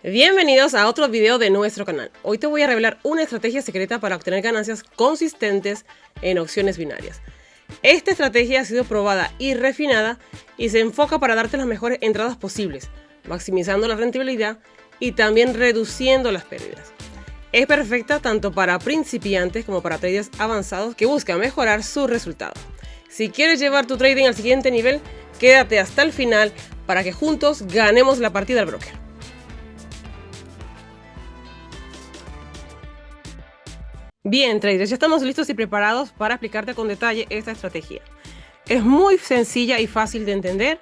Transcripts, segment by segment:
Bienvenidos a otro video de nuestro canal. Hoy te voy a revelar una estrategia secreta para obtener ganancias consistentes en opciones binarias. Esta estrategia ha sido probada y refinada y se enfoca para darte las mejores entradas posibles, maximizando la rentabilidad y también reduciendo las pérdidas. Es perfecta tanto para principiantes como para traders avanzados que buscan mejorar sus resultados. Si quieres llevar tu trading al siguiente nivel, quédate hasta el final para que juntos ganemos la partida al broker. Bien, traders, ya estamos listos y preparados para explicarte con detalle esta estrategia. Es muy sencilla y fácil de entender.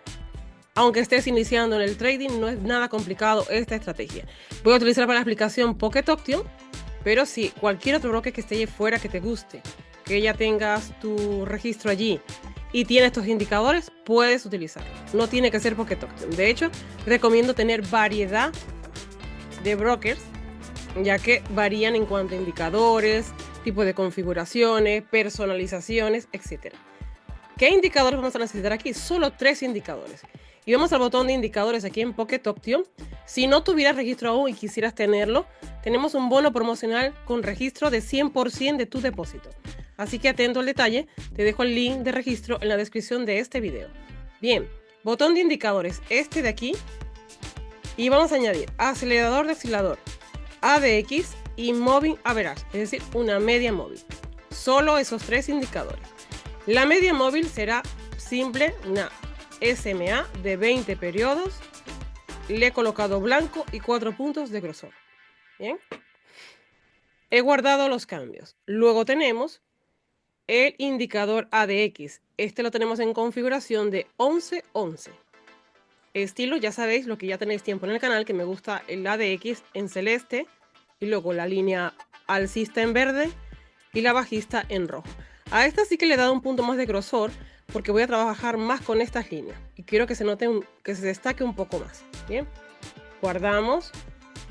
Aunque estés iniciando en el trading, no es nada complicado esta estrategia. Voy a utilizar para la explicación Pocket Option, pero si cualquier otro broker que esté allí fuera que te guste, que ya tengas tu registro allí y tiene estos indicadores, puedes utilizarlo. No tiene que ser Pocket Option. De hecho, recomiendo tener variedad de brokers, ya que varían en cuanto a indicadores, tipo de configuraciones, personalizaciones, etc. ¿Qué indicadores vamos a necesitar aquí? Solo 3 indicadores. Y vamos al botón de indicadores aquí en Pocket Option. Si no tuvieras registro aún y quisieras tenerlo, tenemos un bono promocional con registro de 100% de tu depósito. Así que atento al detalle, te dejo el link de registro en la descripción de este video. Bien, botón de indicadores, este de aquí. Y vamos a añadir acelerador de oscilador, ADX y Moving Average, es decir, una media móvil. Solo esos 3 indicadores. La media móvil será simple, una SMA de 20 periodos. Le he colocado blanco y 4 puntos de grosor. Bien. He guardado los cambios. Luego tenemos el indicador ADX. Este lo tenemos en configuración de 11-11. Estilo, ya sabéis, lo que ya tenéis tiempo en el canal, que me gusta el ADX en celeste y luego la línea alcista en verde y la bajista en rojo. A esta sí que le he dado un punto más de grosor porque voy a trabajar más con estas líneas y quiero que se note, que se destaque un poco más. Bien, guardamos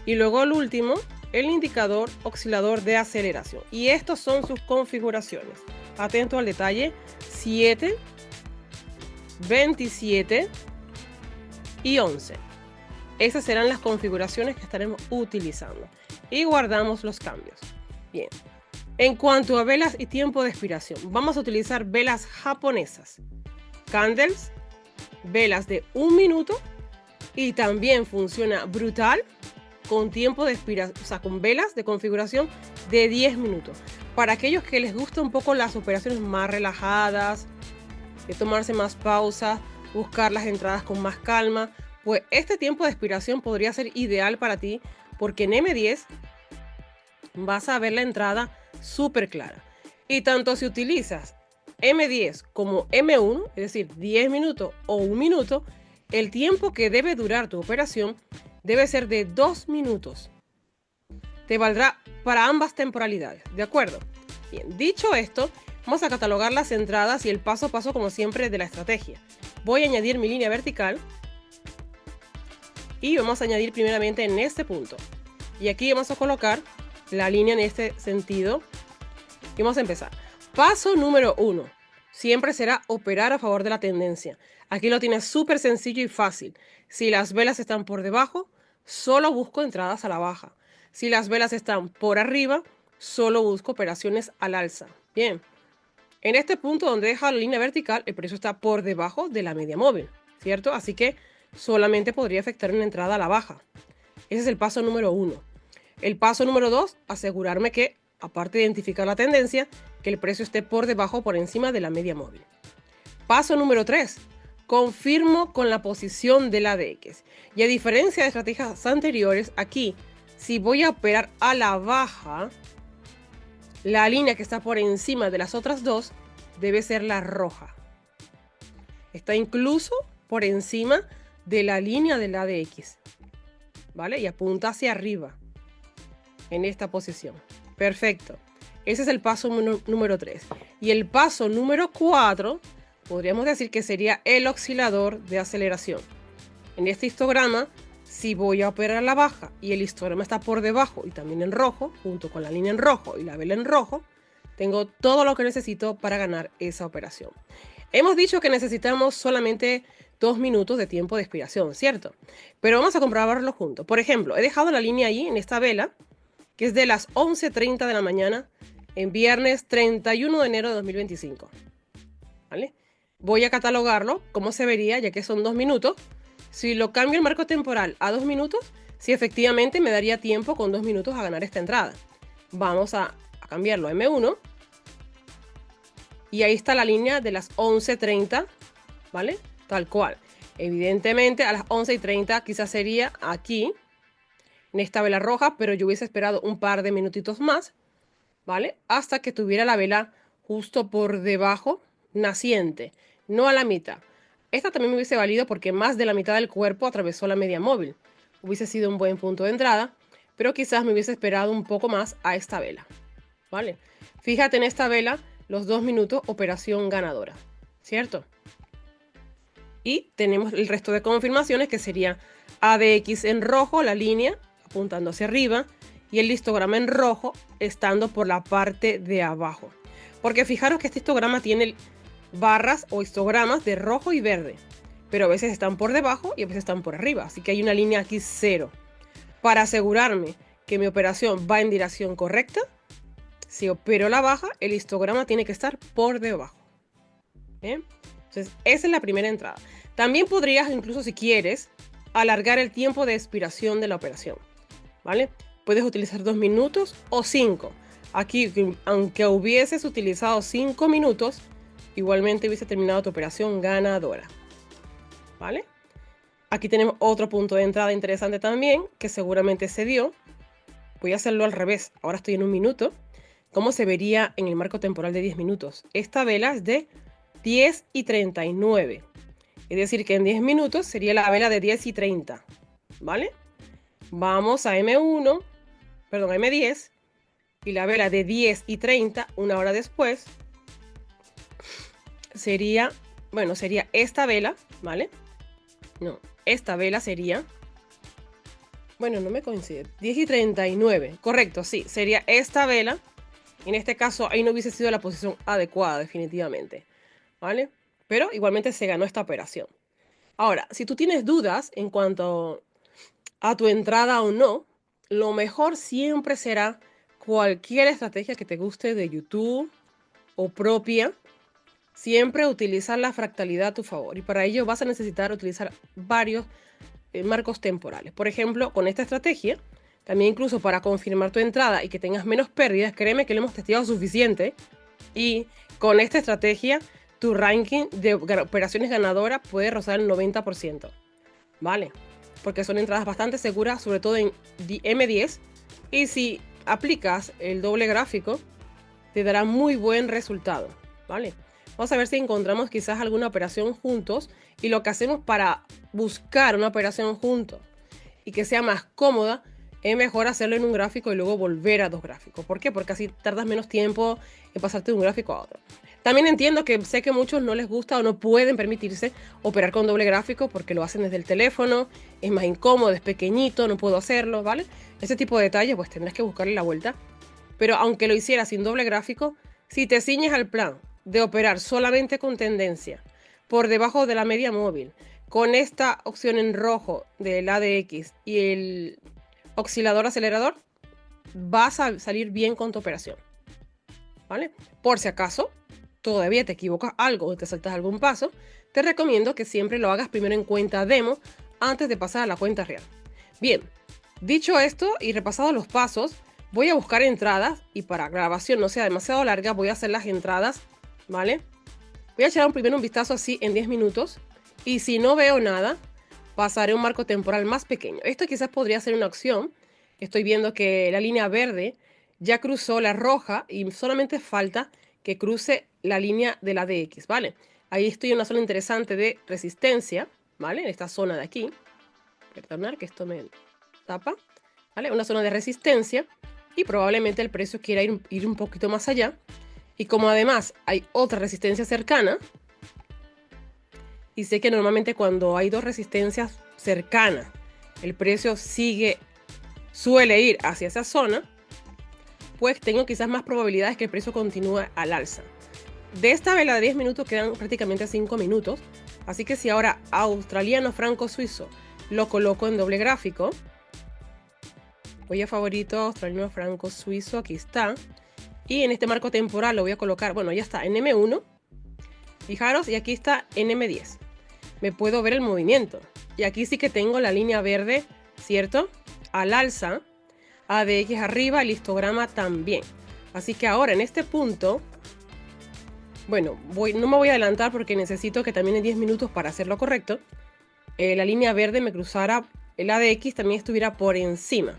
y luego el último, el indicador oscilador de aceleración. Y estos son sus configuraciones. Atento al detalle: 7, 27 y 11. Esas serán las configuraciones que estaremos utilizando. Y guardamos los cambios. Bien. En cuanto a velas y tiempo de expiración, vamos a utilizar velas japonesas, candles, velas de 1 minuto y también funciona brutal con tiempo de expiración, o sea, con velas de configuración de 10 minutos. Para aquellos que les gustan un poco las operaciones más relajadas, de tomarse más pausa, buscar las entradas con más calma, pues este tiempo de expiración podría ser ideal para ti porque en M10 vas a ver la entrada súper clara. Y tanto si utilizas M10 como M1, es decir, 10 minutos o 1 minuto, el tiempo que debe durar tu operación debe ser de 2 minutos. Te valdrá para ambas temporalidades, ¿de acuerdo? Bien, dicho esto, vamos a catalogar las entradas y el paso a paso como siempre de la estrategia. Voy a añadir mi línea vertical y vamos a añadir primeramente en este punto. Y aquí vamos a colocar la línea en este sentido y vamos a empezar. Paso número 1, siempre será operar a favor de la tendencia. Aquí lo tienes súper sencillo y fácil. Si las velas están por debajo, solo busco entradas a la baja. Si las velas están por arriba, solo busco operaciones al alza. Bien, en este punto donde deja la línea vertical, el precio está por debajo de la media móvil, ¿cierto? Así que solamente podría afectar una entrada a la baja. Ese es el paso número 1. El paso número 2, asegurarme que, aparte de identificar la tendencia, que el precio esté por debajo o por encima de la media móvil. Paso número 3, confirmo con la posición del ADX. Y a diferencia de estrategias anteriores, aquí, si voy a operar a la baja, la línea que está por encima de las otras dos debe ser la roja. Está incluso por encima de la línea del ADX, ¿vale? Y apunta hacia arriba en esta posición. Perfecto. Ese es el paso número 3. Y el paso número 4, podríamos decir que sería el oscilador de aceleración. En este histograma, si voy a operar a la baja y el histograma está por debajo y también en rojo, junto con la línea en rojo y la vela en rojo, tengo todo lo que necesito para ganar esa operación. Hemos dicho que necesitamos solamente 2 minutos de tiempo de expiración, ¿cierto? Pero vamos a comprobarlo juntos. Por ejemplo, he dejado la línea allí en esta vela, que es de las 11:30 de la mañana en viernes 31 de enero de 2025. ¿Vale? Voy a catalogarlo, como se vería, ya que son 2 minutos. Si lo cambio el marco temporal a 2 minutos, sí, efectivamente me daría tiempo con 2 minutos a ganar esta entrada. Vamos a cambiarlo a M1. Y ahí está la línea de las 11:30, ¿vale? Tal cual. Evidentemente a las 11:30 quizás sería aquí, en esta vela roja, pero yo hubiese esperado un par de minutitos más, ¿vale? Hasta que tuviera la vela justo por debajo, naciente, no a la mitad. Esta también me hubiese valido porque más de la mitad del cuerpo atravesó la media móvil. Hubiese sido un buen punto de entrada, pero quizás me hubiese esperado un poco más a esta vela, ¿vale? Fíjate en esta vela, los 2 minutos, operación ganadora, ¿cierto? Y tenemos el resto de confirmaciones, que sería ADX en rojo, la línea apuntando hacia arriba, y el histograma en rojo estando por la parte de abajo. Porque fijaros que este histograma tiene barras o histogramas de rojo y verde, pero a veces están por debajo y a veces están por arriba, así que hay una línea aquí cero. Para asegurarme que mi operación va en dirección correcta, si opero la baja, el histograma tiene que estar por debajo. ¿Bien? Entonces, esa es la primera entrada. También podrías, incluso si quieres, alargar el tiempo de expiración de la operación, ¿vale? Puedes utilizar 2 minutos o 5. Aquí, aunque hubieses utilizado 5 minutos, igualmente hubiese terminado tu operación ganadora, ¿vale? Aquí tenemos otro punto de entrada interesante también, que seguramente se dio. Voy a hacerlo al revés. Ahora estoy en 1 minuto. ¿Cómo se vería en el marco temporal de 10 minutos? Esta vela es de 10:39. Es decir, que en 10 minutos sería la vela de 10:30. ¿Vale? Vamos a M1, perdón, a M10. Y la vela de 10:30, una hora después, sería, bueno, sería esta vela, ¿vale? No, esta vela sería, bueno, no me coincide, 10:39, correcto, sí, sería esta vela. En este caso, ahí no hubiese sido la posición adecuada, definitivamente, ¿vale? Pero igualmente se ganó esta operación. Ahora, si tú tienes dudas en cuanto a tu entrada o no, lo mejor siempre será cualquier estrategia que te guste de YouTube o propia, siempre utilizar la fractalidad a tu favor. Y para ello vas a necesitar utilizar varios marcos temporales. Por ejemplo, con esta estrategia, también incluso para confirmar tu entrada y que tengas menos pérdidas, créeme que lo hemos testeado suficiente. Y con esta estrategia, tu ranking de operaciones ganadoras puede rozar el 90%. ¿Vale? Porque son entradas bastante seguras, sobre todo en M10. Y si aplicas el doble gráfico, te dará muy buen resultado. ¿Vale? Vamos a ver si encontramos quizás alguna operación juntos. Y lo que hacemos para buscar una operación juntos y que sea más cómoda, es mejor hacerlo en un gráfico y luego volver a 2 gráficos. ¿Por qué? Porque así tardas menos tiempo en pasarte de un gráfico a otro. También entiendo que sé que a muchos no les gusta o no pueden permitirse operar con doble gráfico porque lo hacen desde el teléfono, es más incómodo, es pequeñito, no puedo hacerlo, ¿vale? Ese tipo de detalles pues tendrás que buscarle la vuelta. Pero aunque lo hicieras sin doble gráfico, si te ciñes al plan de operar solamente con tendencia por debajo de la media móvil, con esta opción en rojo del ADX y el oscilador acelerador, vas a salir bien con tu operación, ¿vale? Por si acaso todavía te equivocas algo o te saltas algún paso, te recomiendo que siempre lo hagas primero en cuenta demo antes de pasar a la cuenta real. Bien, dicho esto y repasado los pasos, voy a buscar entradas y para que la grabación no sea demasiado larga voy a hacer las entradas, ¿vale? Voy a echar primero un vistazo así en 10 minutos y si no veo nada, pasaré a un marco temporal más pequeño. Esto quizás podría ser una opción. Estoy viendo que la línea verde ya cruzó la roja y solamente falta que cruce la línea de la DX, ¿vale? Ahí estoy en una zona interesante de resistencia, ¿vale? En esta zona de aquí. Perdonar que esto me tapa, ¿vale? Una zona de resistencia y probablemente el precio quiera ir un poquito más allá. Y como además hay otra resistencia cercana, y sé que normalmente cuando hay 2 resistencias cercanas, el precio suele ir hacia esa zona, pues tengo quizás más probabilidades que el precio continúe al alza. De esta vela de 10 minutos quedan prácticamente 5 minutos, Así que si ahora australiano franco suizo lo coloco en doble gráfico, voy a favorito australiano franco suizo, aquí está. Y en este marco temporal lo voy a colocar, bueno, ya está, en M1. Fijaros, y aquí está en M10. Me puedo ver el movimiento. Y aquí sí que tengo la línea verde, ¿cierto? Al alza, ADX arriba, el histograma también. Así que ahora en este punto, bueno, no me voy a adelantar porque necesito que también en 10 minutos para hacerlo correcto, la línea verde me cruzara, el ADX también estuviera por encima.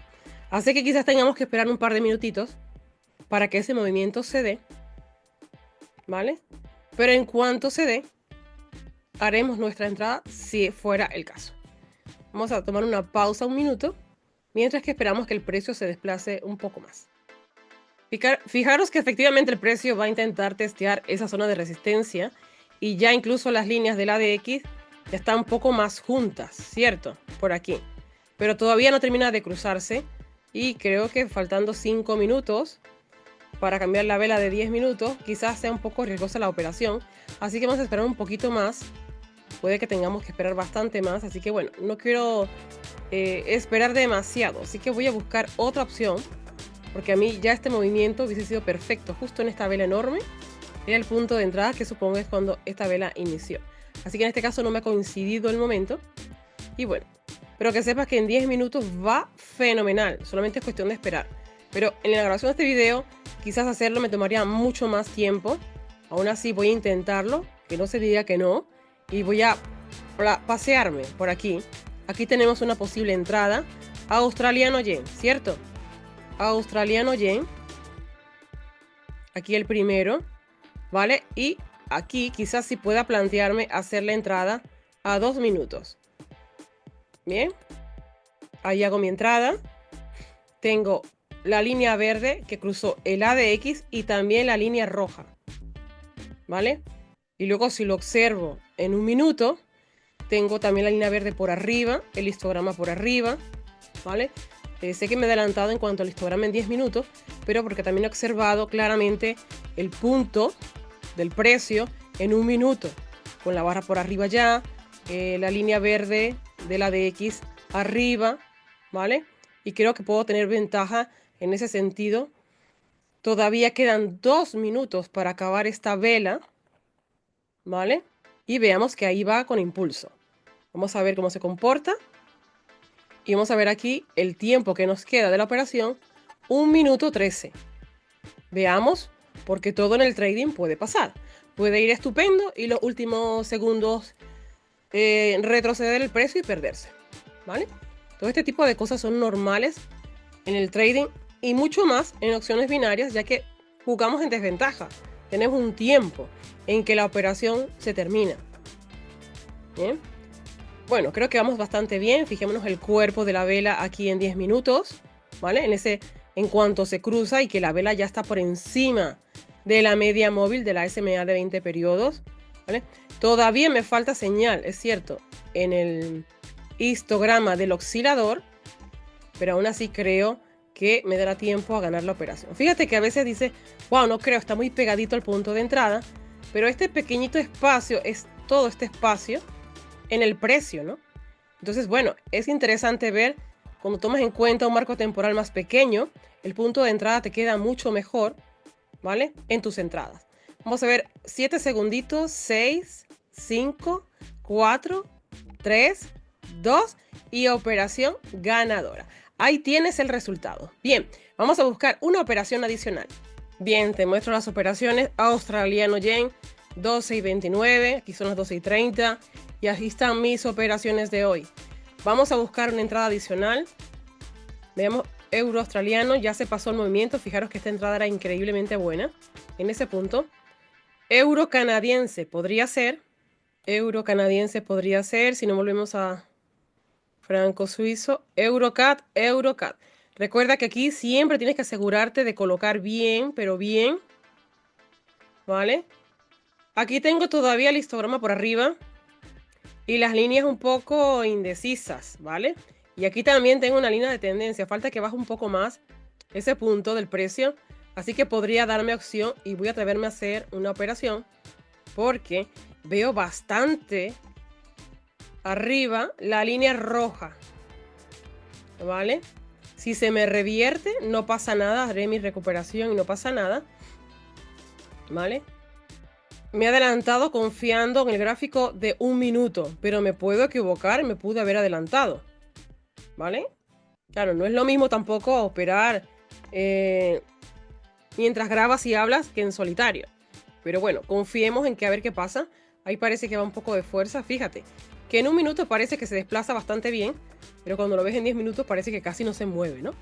Así que quizás tengamos que esperar un par de minutitos para que ese movimiento se dé, ¿vale? Pero en cuanto se dé, haremos nuestra entrada si fuera el caso. Vamos a tomar una pausa un minuto, mientras que esperamos que el precio se desplace un poco más. Fijaros que efectivamente el precio va a intentar testear esa zona de resistencia y ya incluso las líneas del ADX ya están un poco más juntas, ¿cierto? Por aquí. Pero todavía no termina de cruzarse y creo que faltando 5 minutos para cambiar la vela de 10 minutos, quizás sea un poco riesgosa la operación. Así que vamos a esperar un poquito más. Puede que tengamos que esperar bastante más. Así que bueno, no quiero esperar demasiado. Así que voy a buscar otra opción. Porque a mí ya este movimiento hubiese sido perfecto justo en esta vela enorme. Era el punto de entrada que supongo es cuando esta vela inició. Así que en este caso no me ha coincidido el momento. Y bueno, pero que sepas que en 10 minutos va fenomenal. Solamente es cuestión de esperar. Pero en la grabación de este video, quizás hacerlo me tomaría mucho más tiempo. Aún así voy a intentarlo, que no se diga que no. Y voy a pasearme por aquí. Aquí tenemos una posible entrada. Australiano yen, ¿cierto? Australiano yen. Aquí el primero, ¿vale? Y aquí quizás sí pueda plantearme hacer la entrada a 2 minutos. Bien. Ahí hago mi entrada. Tengo la línea verde que cruzó el ADX y también la línea roja, ¿vale? Y luego si lo observo en 1 minuto, tengo también la línea verde por arriba, el histograma por arriba, ¿vale? Sé que me he adelantado en cuanto al histograma en 10 minutos, pero porque también he observado claramente el punto del precio en 1 minuto, con la barra por arriba ya, la línea verde de la DX arriba, ¿vale? Y creo que puedo tener ventaja en ese sentido. Todavía quedan 2 minutos para acabar esta vela, ¿vale? Y veamos que ahí va con impulso. Vamos a ver cómo se comporta. Y vamos a ver aquí el tiempo que nos queda de la operación, 1 minuto 13. Veamos, porque todo en el trading puede pasar. Puede ir estupendo y los últimos segundos retroceder el precio y perderse, ¿vale? Todo este tipo de cosas son normales en el trading y mucho más en opciones binarias, ya que jugamos en desventaja. Tenemos un tiempo en que la operación se termina. Bien. Bueno, creo que vamos bastante bien. Fijémonos el cuerpo de la vela aquí en 10 minutos, ¿vale? En cuanto se cruza y que la vela ya está por encima de la media móvil de la SMA de 20 periodos, ¿vale? Todavía me falta señal, es cierto, en el histograma del oscilador, pero aún así creo que me dará tiempo a ganar la operación. Fíjate que a veces dice, wow, no creo, está muy pegadito al punto de entrada, pero este pequeñito espacio es todo este espacio en el precio, ¿no? Entonces, bueno, es interesante ver, cuando tomas en cuenta un marco temporal más pequeño, el punto de entrada te queda mucho mejor, ¿vale? En tus entradas. Vamos a ver 7 segunditos, 6, 5, 4, 3, 2 y operación ganadora. Ahí tienes el resultado. Bien, vamos a buscar una operación adicional. Bien, te muestro las operaciones. Australiano yen, 12.29, aquí son las 12.30 y aquí están mis operaciones de hoy. Vamos a buscar una entrada adicional. Veamos, euro australiano, ya se pasó el movimiento. Fijaros que esta entrada era increíblemente buena en ese punto. Euro canadiense podría ser. Euro canadiense podría ser, si no volvemos a franco suizo. Eurocat, Eurocat. Recuerda que aquí siempre tienes que asegurarte de colocar bien, pero bien, ¿vale? Aquí tengo todavía el histograma por arriba y las líneas un poco indecisas, ¿vale? Y aquí también tengo una línea de tendencia. Falta que baje un poco más ese punto del precio. Así que podría darme opción y voy a atreverme a hacer una operación porque veo bastante arriba la línea roja, ¿vale? Si se me revierte, no pasa nada, haré mi recuperación y no pasa nada, ¿vale? Me he adelantado confiando en el gráfico de 1 minuto, pero me puedo equivocar, me pude haber adelantado, ¿vale? Claro, no es lo mismo tampoco operar mientras grabas y hablas que en solitario. Pero bueno, confiemos en que a ver qué pasa. Ahí parece que va un poco de fuerza. Fíjate, que en 1 minuto parece que se desplaza bastante bien, pero cuando lo ves en 10 minutos parece que casi no se mueve, ¿no?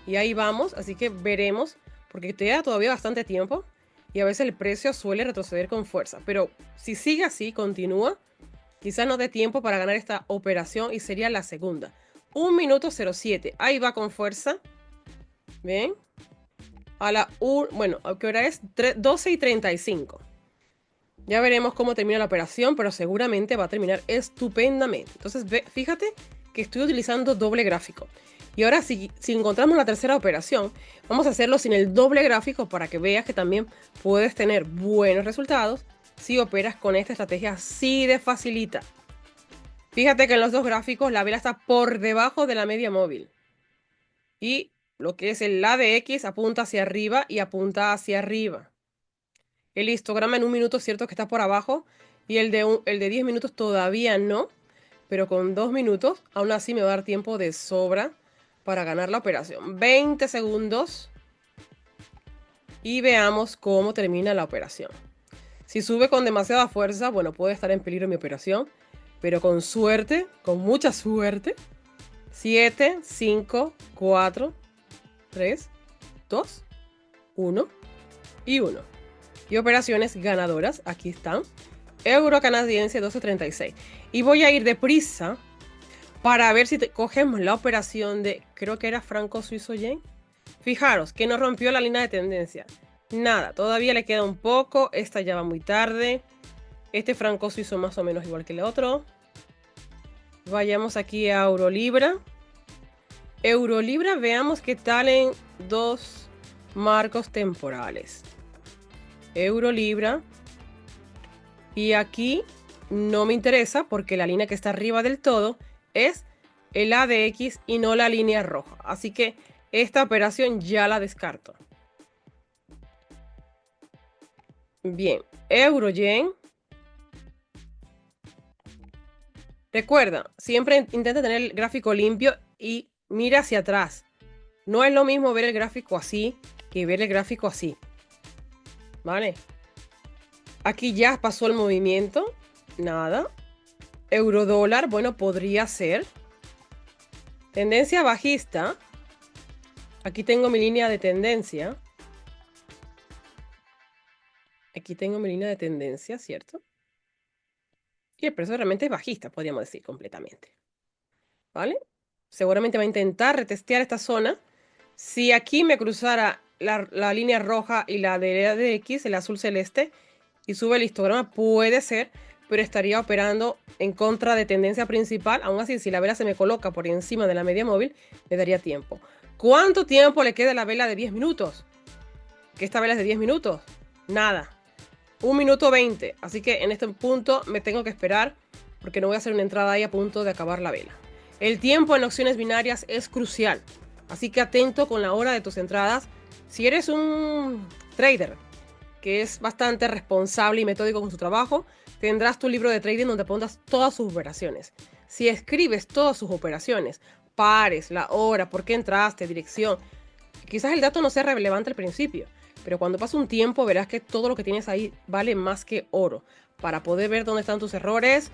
Y ahí vamos, así que veremos, porque te da todavía bastante tiempo y a veces el precio suele retroceder con fuerza. Pero si sigue así, continúa, quizás no dé tiempo para ganar esta operación y sería la segunda. 1 minuto 07, ahí va con fuerza. ¿Ven? A la bueno, ¿a qué hora es? 12:35. Ya veremos cómo termina la operación, pero seguramente va a terminar estupendamente. Entonces, fíjate que estoy utilizando doble gráfico. Y ahora, si encontramos la tercera operación, vamos a hacerlo sin el doble gráfico para que veas que también puedes tener buenos resultados si operas con esta estrategia así de facilita. Fíjate que en los dos gráficos la vela está por debajo de la media móvil. Y lo que es el ADX apunta hacia arriba y apunta hacia arriba. El histograma en 1 minuto es cierto que está por abajo y el de 10 minutos todavía no, pero con 2 minutos aún así me va a dar tiempo de sobra para ganar la operación. 20 segundos y veamos cómo termina la operación. Si sube con demasiada fuerza, bueno, puede estar en peligro mi operación, pero con suerte, con mucha suerte, 7, 5, 4, 3, 2, 1 y 1. Y operaciones ganadoras, aquí están. Euro canadiense 12.36. Y voy a ir deprisa para ver si cogemos la operación de, creo que era franco suizo yen. Fijaros que no rompió la línea de tendencia. Nada, todavía le queda un poco. Esta ya va muy tarde. Este franco suizo más o menos igual que el otro. Vayamos aquí a Eurolibra. Eurolibra, veamos qué tal en 2 marcos temporales. Eurolibra. Y aquí no me interesa porque la línea que está arriba del todo es el ADX y no la línea roja. Así que esta operación ya la descarto. Bien, Euro-Yen. Recuerda, siempre intenta tener el gráfico limpio y mira hacia atrás. No es lo mismo ver el gráfico así que ver el gráfico así. ¿Vale? Aquí ya pasó el movimiento. Nada. Eurodólar, bueno, podría ser. Tendencia bajista. Aquí tengo mi línea de tendencia. Aquí tengo mi línea de tendencia, ¿cierto? Y el precio realmente es bajista, podríamos decir, completamente. ¿Vale? Seguramente va a intentar retestear esta zona. Si aquí me cruzara la línea roja y la de ADX, el azul celeste, y sube el histograma, puede ser, pero estaría operando en contra de tendencia principal. Aún así, si la vela se me coloca por encima de la media móvil, me daría tiempo. ¿Cuánto tiempo le queda a la vela de 10 minutos? Que esta vela es de 10 minutos. Nada. 1 minuto 20. Así que en este punto me tengo que esperar porque no voy a hacer una entrada ahí a punto de acabar la vela. El tiempo en opciones binarias es crucial. Así que atento con la hora de tus entradas. Si eres un trader que es bastante responsable y metódico con su trabajo, tendrás tu libro de trading donde pongas todas sus operaciones. Si escribes todas sus operaciones, pares, la hora, por qué entraste, dirección, quizás el dato no sea relevante al principio, pero cuando pase un tiempo verás que todo lo que tienes ahí vale más que oro, para poder ver dónde están tus errores,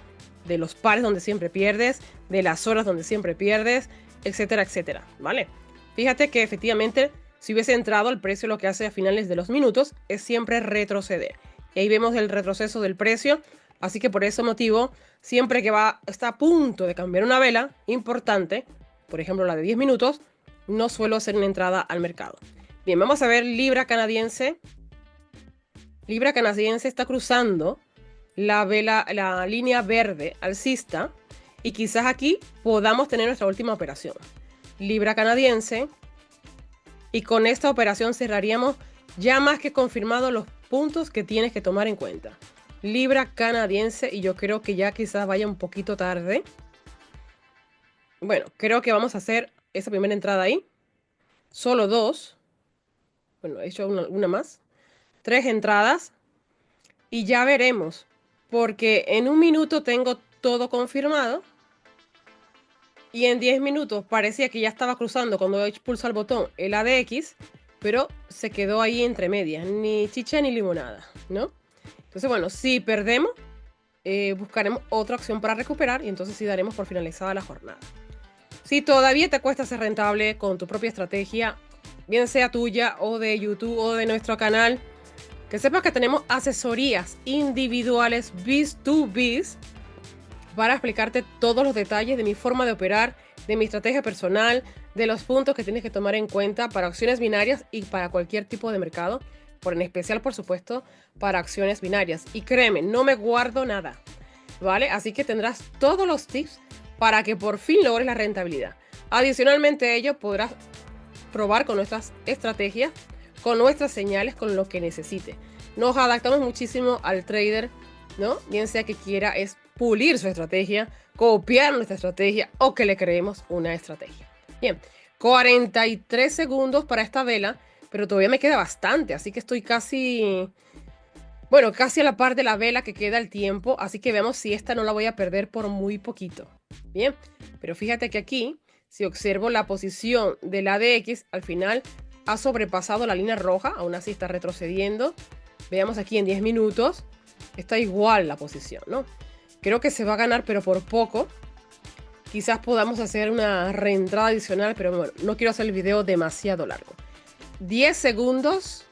de los pares donde siempre pierdes, de las horas donde siempre pierdes, etcétera, etcétera, ¿vale? Fíjate que efectivamente, si hubiese entrado, el precio lo que hace a finales de los minutos es siempre retroceder. Y ahí vemos el retroceso del precio. Así que por ese motivo, siempre que está a punto de cambiar una vela importante, por ejemplo la de 10 minutos, no suelo hacer una entrada al mercado. Bien, vamos a ver Libra canadiense. Libra canadiense está cruzando la línea verde alcista. Y quizás aquí podamos tener nuestra última operación. Libra canadiense. Y con esta operación cerraríamos ya más que confirmado los puntos que tienes que tomar en cuenta. libra canadiense y yo creo que ya quizás vaya un poquito tarde. Bueno, creo que vamos a hacer esa primera entrada ahí. Solo 2. Bueno, he hecho una más. 3 entradas. Y ya veremos. Porque en 1 minuto tengo todo confirmado. Y en 10 minutos parecía que ya estaba cruzando cuando he pulsado el botón el ADX. Pero se quedó ahí entre medias. Ni chicha ni limonada, ¿no? Entonces, bueno, si perdemos, buscaremos otra opción para recuperar. Y entonces sí daremos por finalizada la jornada. Si todavía te cuesta ser rentable con tu propia estrategia, bien sea tuya o de YouTube o de nuestro canal, que sepas que tenemos asesorías individuales biz to biz para explicarte todos los detalles de mi forma de operar, de mi estrategia personal, de los puntos que tienes que tomar en cuenta para acciones binarias y para cualquier tipo de mercado, por en especial, por supuesto, para acciones binarias. Y créeme, no me guardo nada, ¿vale? Así que tendrás todos los tips para que por fin logres la rentabilidad. Adicionalmente a ello, podrás probar con nuestras estrategias, con nuestras señales, con lo que necesite. Nos adaptamos muchísimo al trader, ¿no? Bien sea que quiera es pulir su estrategia, copiar nuestra estrategia o que le creemos una estrategia. Bien, 43 segundos para esta vela, pero todavía me queda bastante, así que estoy casi... Bueno, casi a la par de la vela que queda el tiempo, así que veamos si esta no la voy a perder por muy poquito. Bien, pero fíjate que aquí, si observo la posición del ADX, al final ha sobrepasado la línea roja, aún así está retrocediendo. Veamos aquí en 10 minutos, está igual la posición, ¿no? Creo que se va a ganar, pero por poco. Quizás podamos hacer una reentrada adicional, pero bueno, no quiero hacer el video demasiado largo. 10 segundos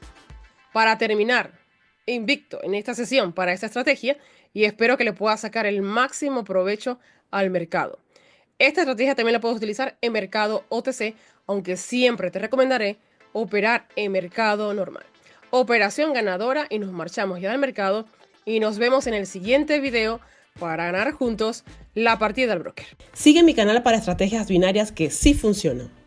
para terminar invicto en esta sesión para esta estrategia y espero que le pueda sacar el máximo provecho al mercado. Esta estrategia también la puedes utilizar en mercado OTC, aunque siempre te recomendaré operar en mercado normal. Operación ganadora y nos marchamos ya al mercado y nos vemos en el siguiente video para ganar juntos la partida del broker. Sigue mi canal para estrategias binarias que sí funcionan.